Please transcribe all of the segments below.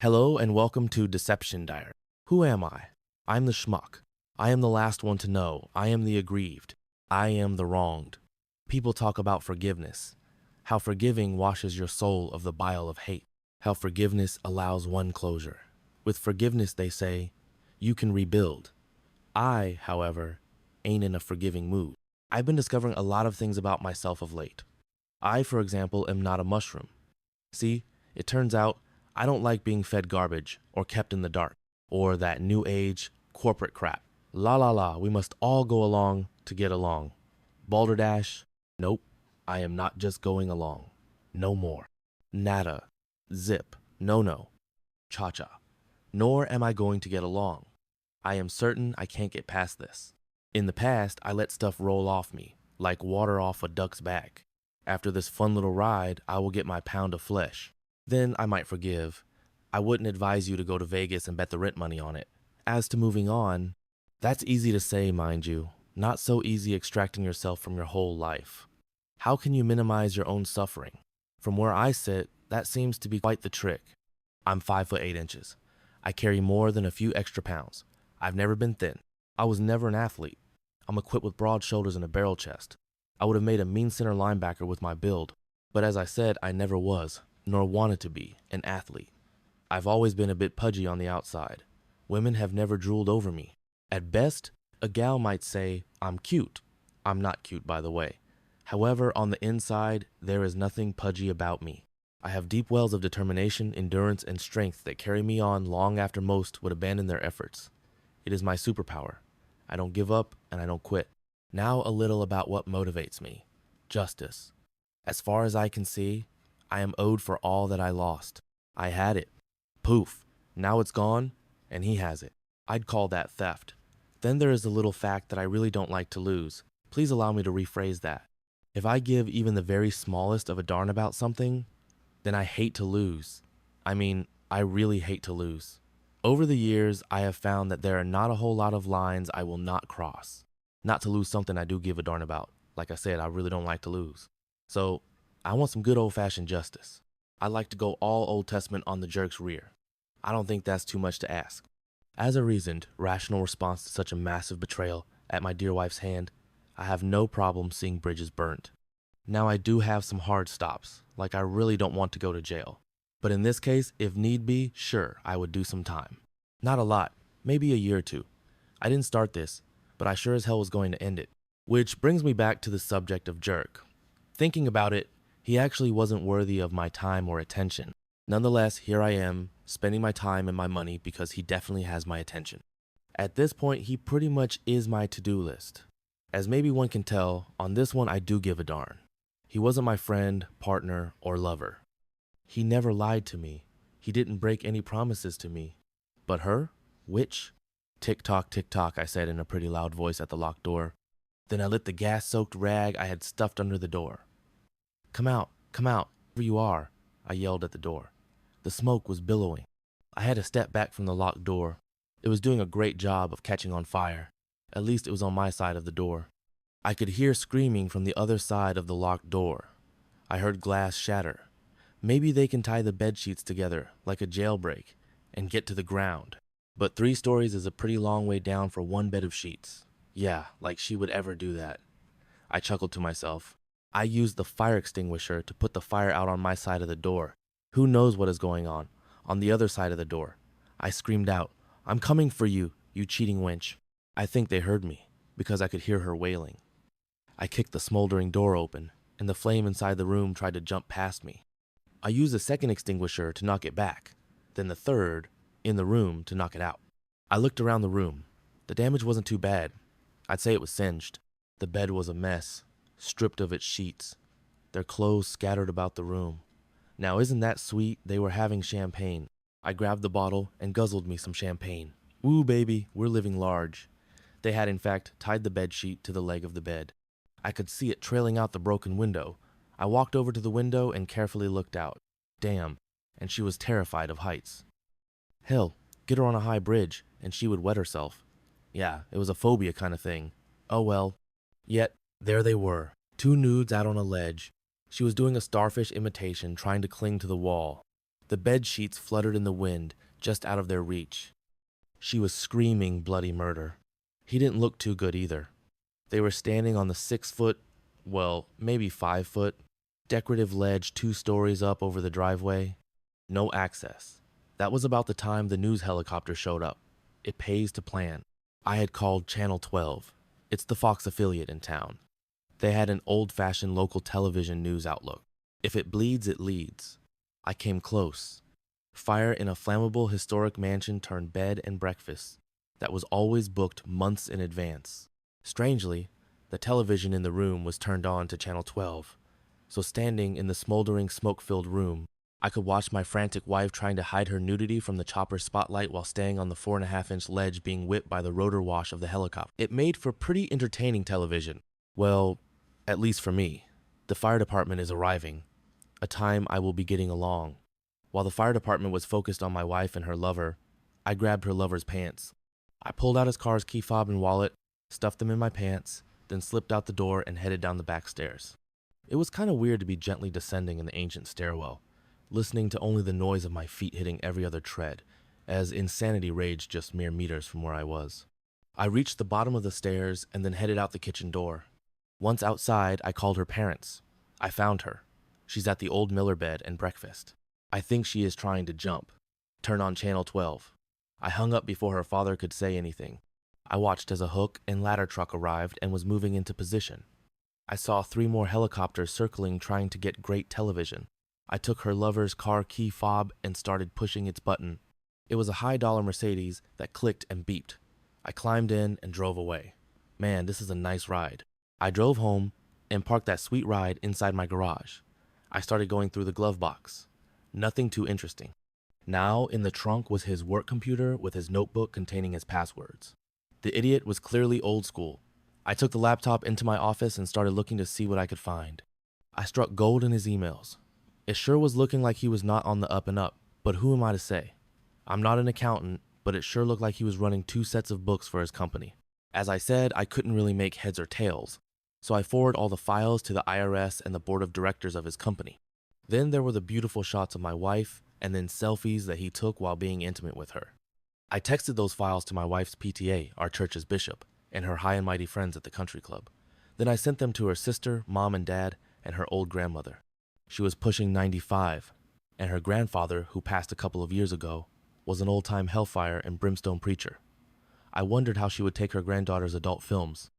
Hello and welcome to Deception Diary. Who am I? I'm the schmuck. I am the last one to know. I am the aggrieved. I am the wronged. People talk about forgiveness. How forgiving washes your soul of the bile of hate. How forgiveness allows one closure. With forgiveness, they say, you can rebuild. I, however, ain't in a forgiving mood. I've been discovering a lot of things about myself of late. I, for example, am not a mushroom. See, it turns out I don't like being fed garbage or kept in the dark or that new age corporate crap. La la la, we must all go along to get along. Balderdash, nope, I am not just going along. No more. Nada, zip, no, cha-cha. Nor am I going to get along. I am certain I can't get past this. In the past, I let stuff roll off me, like water off a duck's back. After this fun little ride, I will get my pound of flesh. Then I might forgive. I wouldn't advise you to go to Vegas and bet the rent money on it. As to moving on, that's easy to say, mind you. Not so easy extracting yourself from your whole life. How can you minimize your own suffering? From where I sit, that seems to be quite the trick. I'm 5'8". I carry more than a few extra pounds. I've never been thin. I was never an athlete. I'm equipped with broad shoulders and a barrel chest. I would have made a mean center linebacker with my build. But as I said, I never was, nor wanted to be, an athlete. I've always been a bit pudgy on the outside. Women have never drooled over me. At best, a gal might say, I'm cute. I'm not cute, by the way. However, on the inside, there is nothing pudgy about me. I have deep wells of determination, endurance, and strength that carry me on long after most would abandon their efforts. It is my superpower. I don't give up, and I don't quit. Now a little about what motivates me. Justice. As far as I can see, I am owed for all that I lost. I had it. Poof. Now it's gone, and he has it. I'd call that theft. Then there is the little fact that I really don't like to lose. Please allow me to rephrase that. If I give even the very smallest of a darn about something, then I hate to lose. I mean, I really hate to lose. Over the years, I have found that there are not a whole lot of lines I will not cross. Not to lose something I do give a darn about. Like I said, I really don't like to lose. So, I want some good old-fashioned justice. I'd like to go all Old Testament on the jerk's rear. I don't think that's too much to ask. As a reasoned, rational response to such a massive betrayal at my dear wife's hand, I have no problem seeing bridges burnt. Now I do have some hard stops, like I really don't want to go to jail. But in this case, if need be, sure, I would do some time. Not a lot, maybe a year or two. I didn't start this, but I sure as hell was going to end it. Which brings me back to the subject of jerk. Thinking about it, he actually wasn't worthy of my time or attention. Nonetheless, here I am, spending my time and my money because he definitely has my attention. At this point, he pretty much is my to-do list. As maybe one can tell, on this one I do give a darn. He wasn't my friend, partner, or lover. He never lied to me. He didn't break any promises to me. But her? Which? Tick-tock, tick-tock, I said in a pretty loud voice at the locked door. Then I lit the gas-soaked rag I had stuffed under the door. Come out, wherever you are, I yelled at the door. The smoke was billowing. I had to step back from the locked door. It was doing a great job of catching on fire. At least it was on my side of the door. I could hear screaming from the other side of the locked door. I heard glass shatter. Maybe they can tie the bed sheets together like a jailbreak and get to the ground. But 3 stories is a pretty long way down for one bed of sheets. Yeah, like she would ever do that. I chuckled to myself. I used the fire extinguisher to put the fire out on my side of the door. Who knows what is going on the other side of the door. I screamed out, I'm coming for you, you cheating wench. I think they heard me, because I could hear her wailing. I kicked the smoldering door open, and the flame inside the room tried to jump past me. I used a second extinguisher to knock it back, then the third, in the room, to knock it out. I looked around the room. The damage wasn't too bad. I'd say it was singed. The bed was a mess, stripped of its sheets, their clothes scattered about the room. Now isn't that sweet? They were having champagne. I grabbed the bottle and guzzled me some champagne. Woo, baby, we're living large. They had, in fact, tied the bed sheet to the leg of the bed. I could see it trailing out the broken window. I walked over to the window and carefully looked out. Damn, and she was terrified of heights. Hell, get her on a high bridge, and she would wet herself. Yeah, it was a phobia kind of thing. Oh well. Yet, there they were, 2 nudes out on a ledge. She was doing a starfish imitation, trying to cling to the wall. The bed sheets fluttered in the wind, just out of their reach. She was screaming bloody murder. He didn't look too good either. They were standing on the 6-foot, well, maybe 5-foot, decorative ledge 2 stories up over the driveway. No access. That was about the time the news helicopter showed up. It pays to plan. I had called Channel 12. It's the Fox affiliate in town. They had an old-fashioned local television news outlook. If it bleeds, it leads. I came close. Fire in a flammable historic mansion turned bed and breakfast that was always booked months in advance. Strangely, the television in the room was turned on to Channel 12, so standing in the smoldering smoke-filled room, I could watch my frantic wife trying to hide her nudity from the chopper's spotlight while staying on the 4.5-inch ledge being whipped by the rotor wash of the helicopter. It made for pretty entertaining television. Well, at least for me. The fire department is arriving, a time I will be getting along. While the fire department was focused on my wife and her lover, I grabbed her lover's pants. I pulled out his car's key fob and wallet, stuffed them in my pants, then slipped out the door and headed down the back stairs. It was kind of weird to be gently descending in the ancient stairwell, listening to only the noise of my feet hitting every other tread, as insanity raged just mere meters from where I was. I reached the bottom of the stairs and then headed out the kitchen door. Once outside, I called her parents. I found her. She's at the old Miller bed and breakfast. I think she is trying to jump. Turn on Channel 12. I hung up before her father could say anything. I watched as a hook and ladder truck arrived and was moving into position. I saw 3 more helicopters circling trying to get great television. I took her lover's car key fob and started pushing its button. It was a high-dollar Mercedes that clicked and beeped. I climbed in and drove away. Man, this is a nice ride. I drove home and parked that sweet ride inside my garage. I started going through the glove box. Nothing too interesting. Now, in the trunk was his work computer with his notebook containing his passwords. The idiot was clearly old school. I took the laptop into my office and started looking to see what I could find. I struck gold in his emails. It sure was looking like he was not on the up and up, but who am I to say? I'm not an accountant, but it sure looked like he was running 2 sets of books for his company. As I said, I couldn't really make heads or tails, so I forwarded all the files to the IRS and the board of directors of his company. Then there were the beautiful shots of my wife, and then selfies that he took while being intimate with her. I texted those files to my wife's PTA, our church's bishop, and her high and mighty friends at the country club. Then I sent them to her sister, mom and dad, and her old grandmother. She was pushing 95, and her grandfather, who passed a couple of years ago, was an old-time hellfire and brimstone preacher. I wondered how she would take her granddaughter's adult films.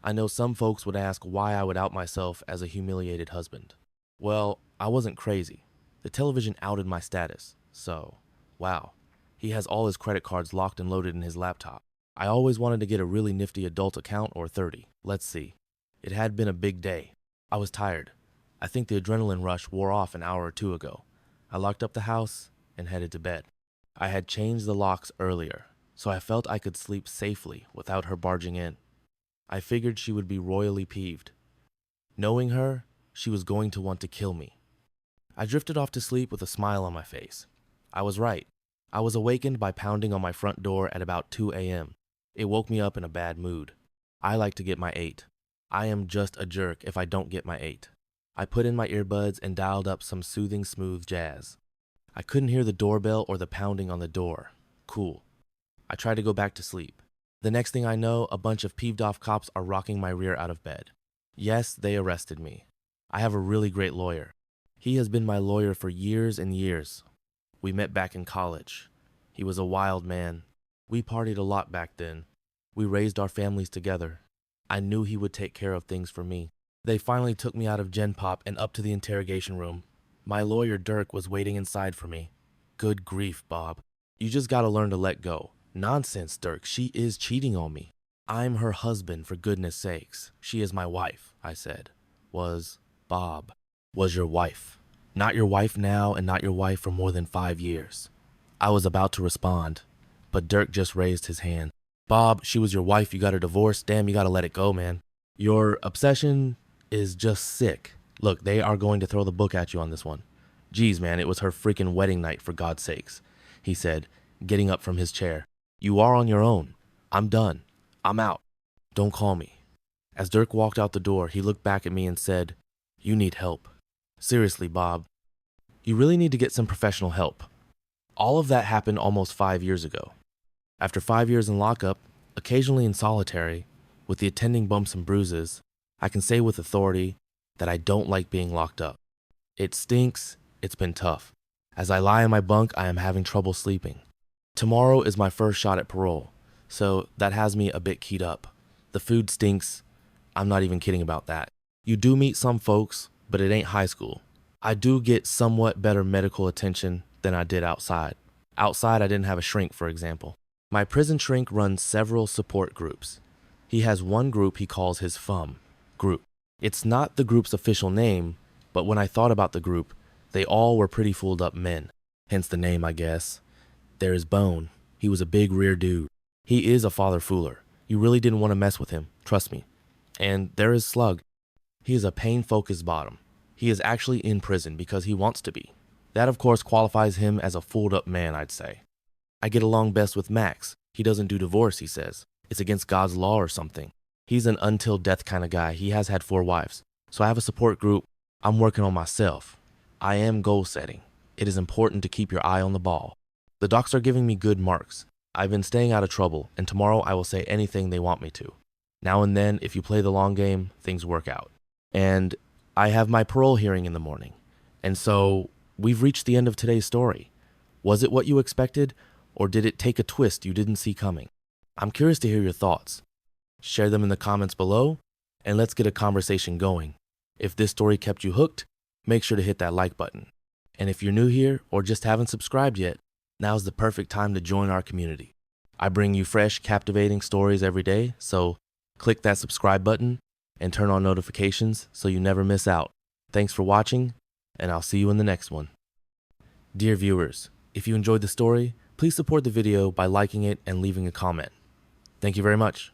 I know some folks would ask why I would out myself as a humiliated husband. Well, I wasn't crazy. The television outed my status, so, wow. He has all his credit cards locked and loaded in his laptop. I always wanted to get a really nifty adult account or 30. Let's see. It had been a big day. I was tired. I think the adrenaline rush wore off an hour or 2 ago. I locked up the house and headed to bed. I had changed the locks earlier, so I felt I could sleep safely without her barging in. I figured she would be royally peeved. Knowing her, she was going to want to kill me. I drifted off to sleep with a smile on my face. I was right. I was awakened by pounding on my front door at about 2 a.m. It woke me up in a bad mood. I like to get my 8. I am just a jerk if I don't get my 8. I put in my earbuds and dialed up some soothing, smooth jazz. I couldn't hear the doorbell or the pounding on the door. Cool. I tried to go back to sleep. The next thing I know, a bunch of peeved-off cops are rocking my rear out of bed. Yes, they arrested me. I have a really great lawyer. He has been my lawyer for years and years. We met back in college. He was a wild man. We partied a lot back then. We raised our families together. I knew he would take care of things for me. They finally took me out of Gen Pop and up to the interrogation room. My lawyer Dirk was waiting inside for me. Good grief, Bob. You just gotta learn to let go. Nonsense, Dirk. She is cheating on me. I'm her husband, for goodness sakes. She is my wife, I said. Bob. Was your wife. Not your wife now and not your wife for more than 5 years. I was about to respond, but Dirk just raised his hand. Bob, she was your wife. You got a divorce. Damn, you gotta let it go, man. Your obsession is just sick. Look, they are going to throw the book at you on this one. Geez, man, it was her freaking wedding night, for God's sakes, he said, getting up from his chair. You are on your own. I'm done. I'm out. Don't call me. As Dirk walked out the door, he looked back at me and said, You need help. Seriously, Bob. You really need to get some professional help. All of that happened almost 5 years ago. After 5 years in lockup, occasionally in solitary, with the attending bumps and bruises, I can say with authority that I don't like being locked up. It stinks, it's been tough. As I lie in my bunk, I am having trouble sleeping. Tomorrow is my first shot at parole, so that has me a bit keyed up. The food stinks, I'm not even kidding about that. You do meet some folks, but it ain't high school. I do get somewhat better medical attention than I did outside. Outside, I didn't have a shrink, for example. My prison shrink runs several support groups. He has one group he calls his FUM group. It's not the group's official name, but when I thought about the group, they all were pretty fooled up men. Hence the name, I guess. There is Bone. He was a big rear dude. He is a father fooler. You really didn't want to mess with him, trust me. And there is Slug. He is a pain-focused bottom. He is actually in prison because he wants to be. That of course qualifies him as a fooled up man, I'd say. I get along best with Max. He doesn't do divorce, he says. It's against God's law or something. He's an until death kind of guy. He has had 4 wives. So I have a support group. I'm working on myself. I am goal setting. It is important to keep your eye on the ball. The docs are giving me good marks. I've been staying out of trouble, and tomorrow I will say anything they want me to. Now and then, if you play the long game, things work out. And I have my parole hearing in the morning. And so we've reached the end of today's story. Was it what you expected, or did it take a twist you didn't see coming? I'm curious to hear your thoughts. Share them in the comments below, and let's get a conversation going. If this story kept you hooked, make sure to hit that like button. And if you're new here or just haven't subscribed yet, now's the perfect time to join our community. I bring you fresh, captivating stories every day, so click that subscribe button and turn on notifications so you never miss out. Thanks for watching, and I'll see you in the next one. Dear viewers, if you enjoyed the story, please support the video by liking it and leaving a comment. Thank you very much.